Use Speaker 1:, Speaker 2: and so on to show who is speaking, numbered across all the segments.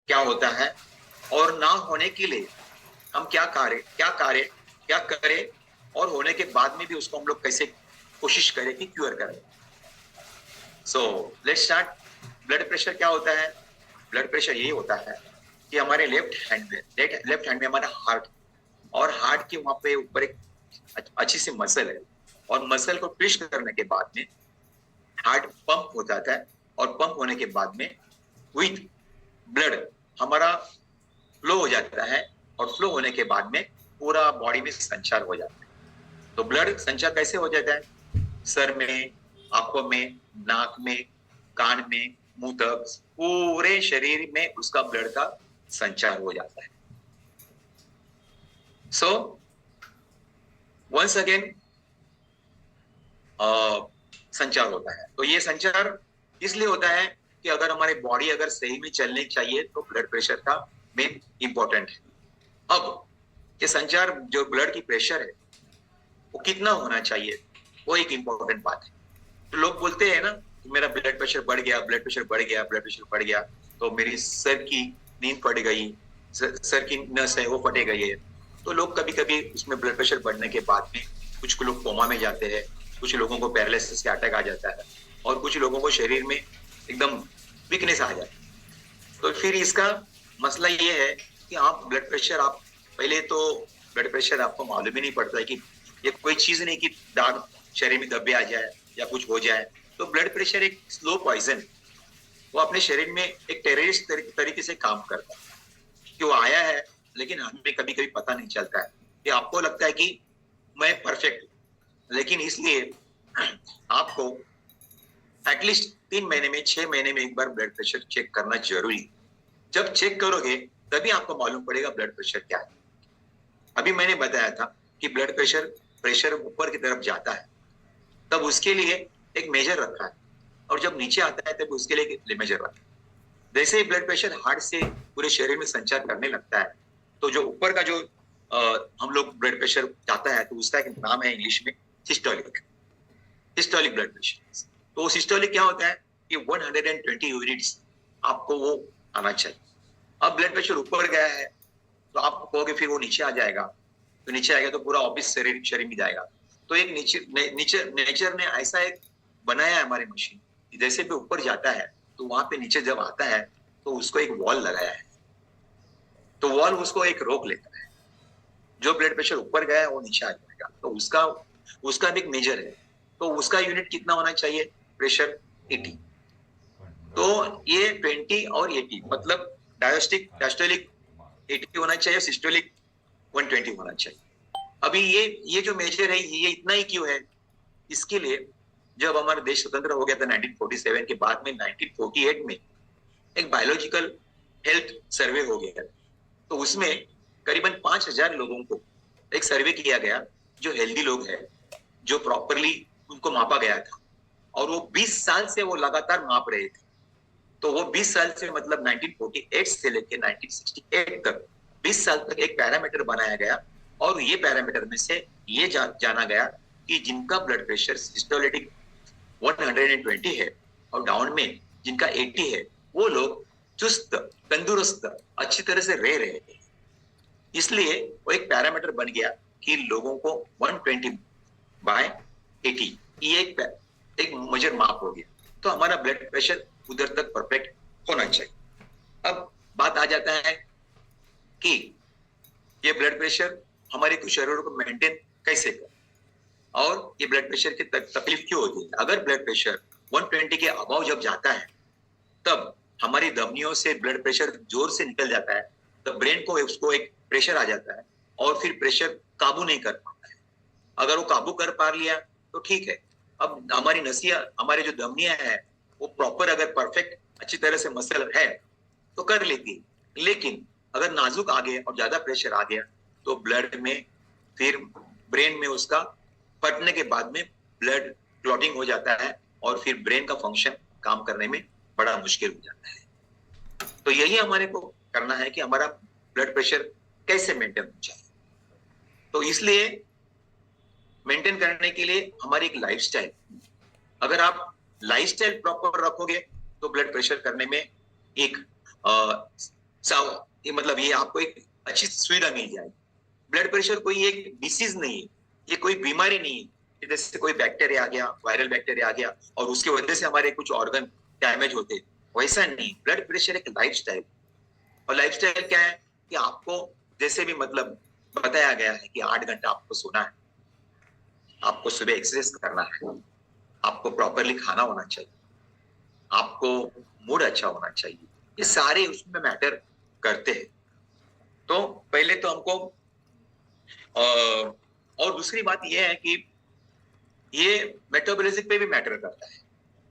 Speaker 1: क्या होता है और ना होने के लिए हम क्या करें और होने के बाद में भी उसको हम लोग कैसे कोशिश करें कि क्योर करें। So let's start. Blood pressure क्या होता है? ब्लड प्रेशर यही होता है कि हमारे लेफ्ट हैंड में हमारा हार्ट, और हार्ट के वहां पे ऊपर एक अच्छी सी मसल है, और मसल को ट्विस्ट करने के बाद में हार्ट पंप हो जाता है, और पंप होने के बाद में विथ ब्लड हमारा फ्लो हो जाता है, और फ्लो होने के बाद में पूरा बॉडी में संचार हो जाता है। तो ब्लड संचार कैसे हो जाता है? सर में, आंखों में, नाक में, कान में, मुंह तक, पूरे शरीर में उसका ब्लड का संचार हो जाता है। सो वंस अगेन संचार होता है। तो ये संचार इसलिए होता है कि अगर हमारी बॉडी अगर सही में चलने चाहिए तो ब्लड प्रेशर का मेन इंपॉर्टेंट है। अब ये संचार जो ब्लड की प्रेशर है वो कितना होना चाहिए, वो एक इंपॉर्टेंट बात है। तो लोग बोलते हैं ना कि मेरा ब्लड प्रेशर बढ़ गया, ब्लड प्रेशर बढ़ गया, ब्लड प्रेशर बढ़ गया, तो मेरी सर की नींद फट गई, सर की नस है वो फटे गई है। तो लोग कभी कभी उसमें ब्लड प्रेशर बढ़ने के बाद में कुछ लोग कोमा में जाते हैं, कुछ लोगों को पैरालिसिस के अटैक आ जाता है, और कुछ लोगों को शरीर में एकदम वीकनेस आ जाती है। तो फिर इसका मसला ये है कि आप ब्लड प्रेशर, आप पहले तो ब्लड प्रेशर आपको मालूम ही नहीं पड़ता है कि ये कोई चीज नहीं कि दाग शरीर में दबे आ जाए या कुछ हो जाए। तो ब्लड प्रेशर एक स्लो पॉइजन, वो अपने शरीर में एक टेररिस्ट तरीके से काम करता है कि वो आया है, लेकिन हमें कभी कभी पता नहीं चलता है कि आपको लगता है कि मैं परफेक्ट हूं, लेकिन इसलिए आपको एटलीस्ट 3 महीने में, 6 महीने में एक बार ब्लड प्रेशर चेक करना जरूरी है। जब चेक करोगे तभी आपको मालूम पड़ेगा ब्लड प्रेशर क्या है। अभी मैंने बताया था कि ब्लड प्रेशर ऊपर की तरफ जाता है तब उसके लिए एक मेजर रखा है, और जब नीचे आता है तब उसके लिए एक मेजर रखा है। जैसे ही ब्लड प्रेशर हार्ट से पूरे शरीर में संचार करने लगता है, तो जो ऊपर का जो हम लोग ब्लड प्रेशर जाता है, तो उसका एक नाम है इंग्लिश में सिस्टोलिक, सिस्टोलिक ब्लड प्रेशर। तो सिस्टोलिक क्या होता है कि 120 यूनिट्स आपको वो आना चाहिए। अब ब्लड प्रेशर ऊपर गया है तो आप कहोगे फिर वो नीचे आ जाएगा, तो नीचे आएगा तो पूरा ऑफिस शरीर में जाएगा। तो एक नेचर ने ऐसा एक बनाया है हमारी मशीन, जैसे भी ऊपर जाता है तो वहां पे नीचे जब आता है तो उसको एक वॉल लगाया है, तो वॉल उसको एक रोक लेता है। जो ब्लड प्रेशर ऊपर गया है वो नीचे आ जाएगा, तो उसका भी एक मेजर है। तो उसका यूनिट कितना होना चाहिए? प्रेशर 80। तो ये 20 और 80 मतलब डायस्टोलिक 80 होना चाहिए, सिस्टोलिक 120 होना चाहिए। अभी ये जो मेजर है ये इतना ही क्यों है? इसके लिए जब हमारा देश स्वतंत्र हो गया था 1947 के बाद में, 1948 में एक बायोलॉजिकल हेल्थ सर्वे हो गया, तो उसमें करीबन 5,000 लोगों को एक सर्वे किया गया जो हेल्दी लोग हैं, जो प्रॉपरली उनको मापा गया था, और वो 20 साल से वो लगातार माप रहे थे। तो वो 20 साल से मतलब 1948 से लेकर 1968 तक 20 साल तक एक पैरामीटर बनाया गया, और ये पैरामीटर में से ये जाना गया कि जिनका ब्लड प्रेशर सिस्टोलिक 120 है और डाउन में जिनका 80 है, वो लोग चुस्त, तंदुरुस्त, अच्छी तरह से रह रहे हैं। इसलिए वो एक पैरामीटर बन गया कि लोगों को 120/80 ये एक मेजर माप हो गया। तो हमारा ब्लड प्रेशर उधर तक परफेक्ट होना चाहिए। अब बात आ जाता है कि ये ब्लड प्रेशर हमारे शरीर को मेंटेन कैसे कर, और ये ब्लड प्रेशर की तकलीफ क्यों होती है? अगर ब्लड प्रेशर 120 के अबाव जब जाता है तब हमारी धमनियों से ब्लड प्रेशर जोर से निकल जाता है, तो ब्रेन को उसको एक प्रेशर आ जाता है, और फिर प्रेशर काबू नहीं कर पाता है। अगर वो काबू कर पा लिया तो ठीक है। अब हमारी नसिया, हमारे जो धमनियां है वो प्रॉपर अगर परफेक्ट अच्छी तरह से मसल है तो कर लेती है, लेकिन अगर नाजुक आ गया और ज्यादा प्रेशर आ गया तो ब्लड में, फिर ब्रेन में उसका फटने के बाद में ब्लड क्लॉटिंग हो जाता है, और फिर ब्रेन का फंक्शन काम करने में बड़ा मुश्किल हो जाता है। तो यही हमारे को करना है कि हमारा ब्लड प्रेशर कैसे मेंटेन हो जाए। तो इसलिए मेंटेन करने के लिए हमारी एक लाइफस्टाइल, अगर आप लाइफस्टाइल प्रॉपर रखोगे तो ब्लड प्रेशर करने में एक ये मतलब ये आपको एक अच्छी सुविधा मिल जाएगी। ब्लड प्रेशर कोई एक डिसीज नहीं है, ये कोई बीमारी नहीं है कि जैसे कोई बैक्टीरिया आ गया, वायरल बैक्टीरिया आ गया और उसकी वजह से हमारे कुछ ऑर्गन डैमेज होते, वैसा नहीं। ब्लड प्रेशर एक लाइफस्टाइल, और लाइफस्टाइल क्या है कि आपको जैसे भी मतलब बताया गया है कि 8 घंटा आपको सोना है, आपको सुबह एक्सरसाइज करना है, आपको प्रॉपरली खाना होना चाहिए, आपको मूड अच्छा होना चाहिए, ये सारे उसमें मैटर करते हैं। तो पहले तो हमको और दूसरी बात यह है कि ये मेटाबॉलिज्म पे भी मैटर करता है।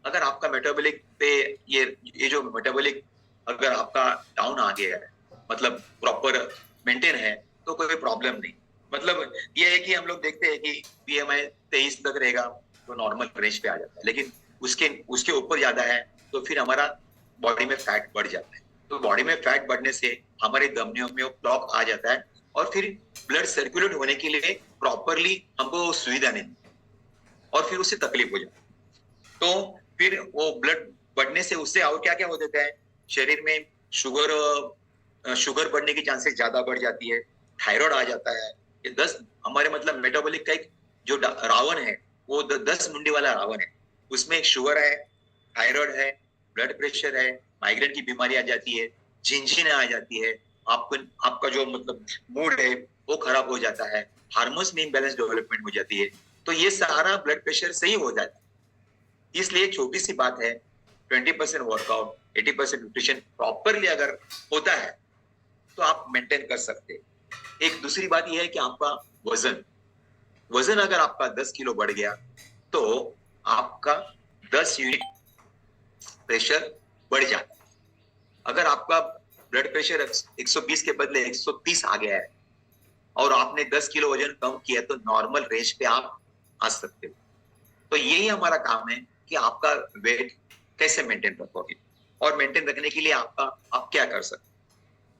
Speaker 1: अगर आपका मेटाबॉलिक पे ये जो मेटाबॉलिक अगर आपका डाउन आ गया है, मतलब प्रॉपर मेंटेन है, तो कोई प्रॉब्लम नहीं। मतलब ये है कि हम लोग देखते हैं कि बीएमआई 23 तक रहेगा तो नॉर्मल रेंज पे आ जाता है, लेकिन उसके उसके ऊपर ज्यादा है तो फिर हमारा बॉडी में फैट बढ़ जाता है। तो बॉडी में फैट बढ़ने से हमारे धमनियों में ब्लॉक आ जाता है और फिर ब्लड सर्कुलेट होने के लिए प्रॉपरली हमको सुविधा नहीं, और फिर उससे तकलीफ हो जाती है। तो फिर वो ब्लड बढ़ने से उससे और क्या क्या हो जाता है, शरीर में शुगर बढ़ने की चांसेस ज्यादा बढ़ जाती है, थायराइड आ जाता है। ये 10 हमारे मतलब मेटाबॉलिक का एक जो रावण है, वो 10 मुंडी वाला रावण है। उसमें एक शुगर है, थायराइड है, ब्लड प्रेशर है, माइग्रेन की बीमारी आ जाती है, झिनझिन आ जाती है, आपको आपका जो मतलब मूड है वो खराब हो जाता है, हार्मोन्स में इम्बैलेंस डेवलपमेंट हो जाती है। तो ये सारा ब्लड प्रेशर से ही हो जाता है। इसलिए एक छोटी सी बात है, 20% वर्कआउट, 80% न्यूट्रिशन प्रॉपरली अगर होता है तो आप मेंटेन कर सकते हैं। एक दूसरी बात यह है कि आपका वजन वजन अगर आपका 10 किलो बढ़ गया तो आपका 10 यूनिट प्रेशर बढ़ जाता है। अगर आपका ब्लड प्रेशर 120 के बदले 130 आ गया है और आपने 10 किलो वजन कम किया तो नॉर्मल रेंज पे आप आ सकते हो। तो यही हमारा काम है कि आपका वेट कैसे मेंटेन रखोगे, और मेंटेन रखने के लिए आप क्या कर सकते।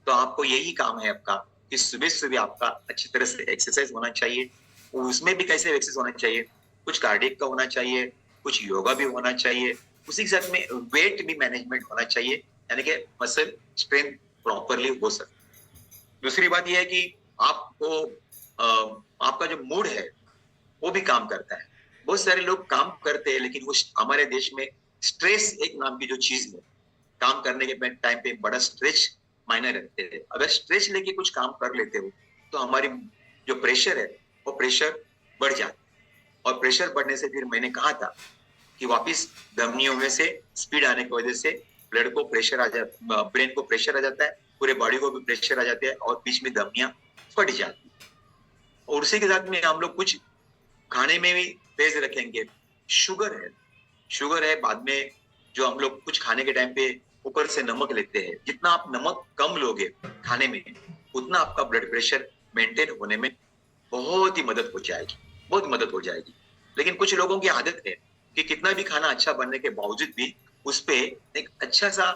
Speaker 1: तो आपको यही काम है आपका कि सुबह सुबह आपका अच्छी तरह से एक्सरसाइज होना चाहिए। उसमें भी कैसे एक्सरसाइज होना चाहिए, कुछ कार्डियक का होना चाहिए, कुछ योगा भी होना चाहिए, उसी के साथ में वेट भी मैनेजमेंट होना चाहिए, यानी कि मसल स्ट्रेंथ प्रॉपरली हो सकती। दूसरी बात यह है कि आपको आपका जो मूड है वो भी काम करता है। बहुत सारे लोग काम करते हैं लेकिन वो हमारे देश में स्ट्रेस एक नाम की जो चीज है, काम करने के टाइम पे बड़ा स्ट्रेस मायने रखते हैं। अगर स्ट्रेस लेके कुछ काम कर लेते हो तो हमारी जो प्रेशर है वो प्रेशर बढ़ जाता है, और प्रेशर बढ़ने से फिर मैंने कहा था कि वापिस धमनियों में से स्पीड आने की वजह से ब्लड को प्रेशर आ जाता, ब्रेन को प्रेशर आ जाता है, पूरे बॉडी को भी प्रेशर आ जाता है और बीच में धमनियां फट जाती है। और उसी के साथ में हम लोग कुछ खाने में भी तेज रखेंगे। शुगर है बाद में जो हम लोग कुछ खाने के टाइम पे ऊपर से नमक लेते हैं, जितना आप नमक कम लोगे खाने में उतना आपका ब्लड प्रेशर मेंटेन होने में बहुत ही मदद हो जाएगी, बहुत मदद हो जाएगी। लेकिन कुछ लोगों की आदत है कि कितना भी खाना अच्छा बनने के बावजूद भी उस पे एक अच्छा सा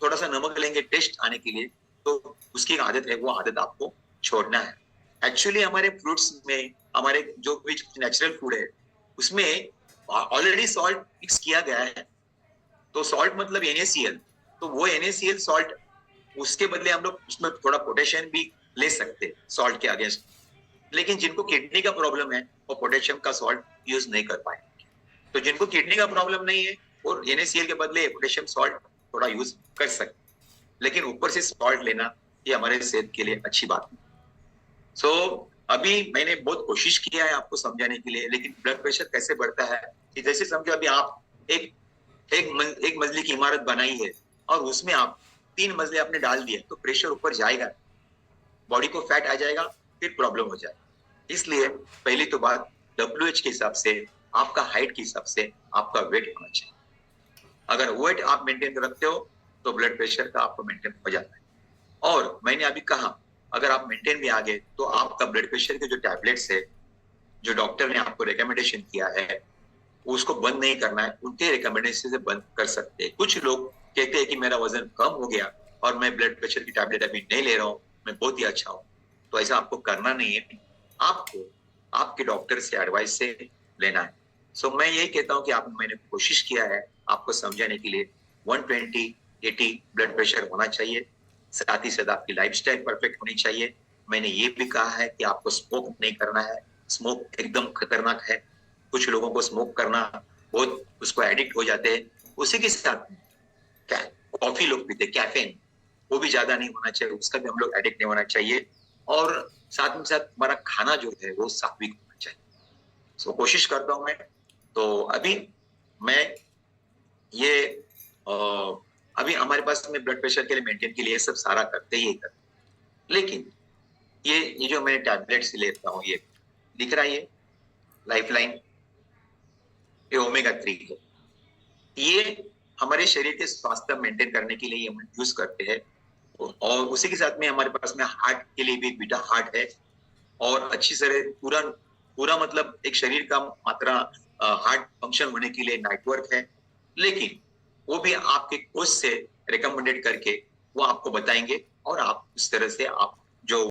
Speaker 1: थोड़ा सा नमक लेंगे टेस्ट आने के लिए, तो उसकी आदत है, वो आदत आपको छोड़ना है। एक्चुअली हमारे फ्रूट्स में, हमारे जो भी नेचुरल फूड है उसमें ऑलरेडी सॉल्ट मिक्स किया गया है। तो सॉल्ट मतलब NaCl, तो वो NaCl सॉल्ट, उसके बदले हम लोग उसमें थोड़ा पोटेशियम भी ले सकते हैं सॉल्ट के अगेंस्ट। लेकिन जिनको किडनी का प्रॉब्लम है वो पोटेशियम का सॉल्ट यूज नहीं कर पाए। तो जिनको किडनी का प्रॉब्लम नहीं है और NaCl के बदले पोटेशियम सॉल्ट थोड़ा यूज कर सकते, लेकिन ऊपर से सॉल्ट लेना ये हमारे सेहत के लिए अच्छी बात है। सो अभी मैंने बहुत कोशिश किया है आपको समझाने के लिए, लेकिन ब्लड प्रेशर कैसे बढ़ता है कि जैसे समझो अभी आप एक मंजिली की इमारत बनाई है और उसमें आप 3 मंजिले आपने डाल दिए तो प्रेशर ऊपर जाएगा, बॉडी को फैट आ जाएगा, फिर प्रॉब्लम हो जाएगी। इसलिए पहली तो बात WHO के हिसाब से, आपका हाइट के हिसाब से आपका वेट होना चाहिए। अगर वेट आप मेंटेन रखते हो तो ब्लड प्रेशर का आपको मेंटेन हो जाता है। और मैंने अभी कहा अगर आप मेंटेन भी आ गए तो आपका ब्लड प्रेशर के जो टैबलेट्स है जो डॉक्टर ने आपको रिकमेंडेशन किया है उसको बंद नहीं करना है, उनके रिकमेंडेशन से बंद कर सकते हैं। कुछ लोग कहते हैं कि मेरा वजन कम हो गया और मैं ब्लड प्रेशर की टैबलेट अभी नहीं ले रहा हूँ, मैं बहुत ही अच्छा हूँ। तो ऐसा आपको करना नहीं है, आपको आपके डॉक्टर से एडवाइस से लेना है। सो मैं यही कहता हूँ कि मैंने कोशिश किया है आपको समझाने के लिए। 120/80 ब्लड प्रेशर होना चाहिए, साथ ही साथ आपकी लाइफस्टाइल परफेक्ट होनी चाहिए। मैंने ये भी कहा है कि आपको स्मोक नहीं करना है, स्मोक एकदम खतरनाक है। कुछ लोगों को स्मोक करना बहुत उसको एडिक्ट हो जाते हैं। उसी के साथ क्या कॉफी लोग पीते कैफीन, वो भी ज्यादा नहीं होना चाहिए, उसका भी हम लोग एडिक्ट नहीं होना चाहिए। और साथ में साथ हमारा खाना जो है वो सात्विक होना चाहिए। सो कोशिश करता हूँ मैं। तो अभी मैं ये अ, अभी हमारे पास में ब्लड प्रेशर के लिए मेंटेन के लिए सब सारा करते ही करते, लेकिन ये जो मैं टैबलेट्स लेता हूँ, ये दिख रहा है ये लाइफ लाइन, ये ओमेगा 3 है। ये हमारे शरीर के स्वास्थ्य मेंटेन करने के लिए हम यूज करते हैं। और उसी के साथ में हमारे पास में हार्ट के लिए भी बीटा हार्ट है। और अच्छी तरह पूरा पूरा मतलब एक शरीर का मात्रा हार्ट फंक्शन होने के लिए नेटवर्क है। लेकिन वो भी आपके कोच से रिकमेंडेड करके वो आपको बताएंगे, और आप उस तरह से आप जो